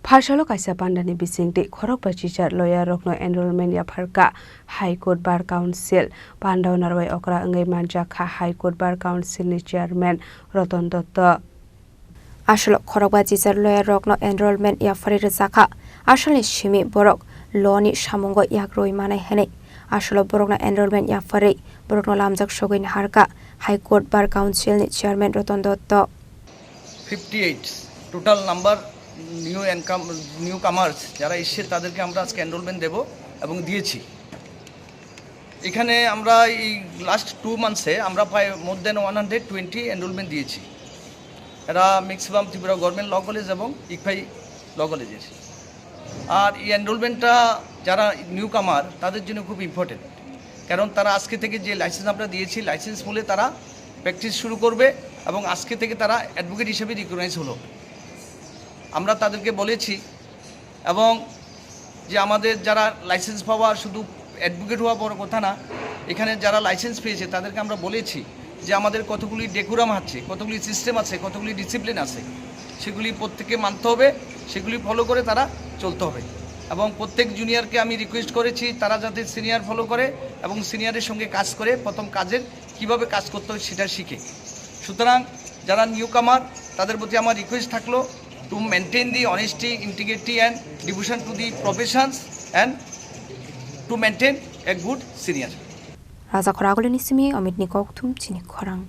Pharshalo kaisa pandani bisingti khorok teacher lawyer rokno enrollment ya pharka High Court Bar Council Pandaw narwai okra ngai manjakha High Court Bar Council ni chairman Roton Dotto Ashalo khorokba teacher lawyer rokno enrollment ya phari rjaka ashali shimi borok loni samungo yakroi manai hene ashalo borokna enrollment ya phari borokno lamjak sogoin harka High Court Bar Council ni chairman Roton Dotto 58 total number new কামার্স যারা এসে তাদেরকে আমরা আজকে enrolment দেব এবং দিয়েছি। এখানে আমরা এই লাস্ট 2 মান্থসে আমরা প্রায় মোর দেন 120 এনরোলমেন্ট দিয়েছি। এরা maximum Tripura government law college এবং ইকফাই ল কলেজের। আর এই এনরোলমেন্টটা যারা নিউ কামার তাদের জন্য খুব ইম্পর্টেন্ট, কারণ তারা আজকে থেকে যে লাইসেন্স আমরা দিয়েছি লাইসেন্স মূলে তারা প্র্যাকটিস শুরু করবে এবং আজকে থেকে তারা অ্যাডভোকেট হিসেবে রিকগনাইজ হলো। আমরা তাদেরকে বলেছি এবং যে আমাদের যারা লাইসেন্স পাওয়া শুধু অ্যাডভোকেট হওয়া বড় কথা না, এখানে যারা লাইসেন্স পেয়েছে তাদেরকে আমরা বলেছি যে আমাদের কতগুলি ডেকুরাম আছে, কতগুলি সিস্টেম আছে, কতগুলি ডিসিপ্লিন আছে, সেগুলি প্রত্যেককে মানতে হবে, সেগুলি ফলো করে তারা চলতে হবে। এবং প্রত্যেক জুনিয়রকে আমি রিকোয়েস্ট করেছি তারা যাতে সিনিয়র ফলো করে এবং সিনিয়রের সঙ্গে কাজ করে প্রথম কাজের কিভাবে কাজ করতে হয় সেটা শিখে। সুতরাং যারা নিউ কামার তাদের প্রতি আমার রিকোয়েস্ট থাকলো to maintain the honesty, integrity and devotion to the professions and to maintain a good senior. Raja Khoragoli nisimi Amit Nikok Tum Chini Khorang.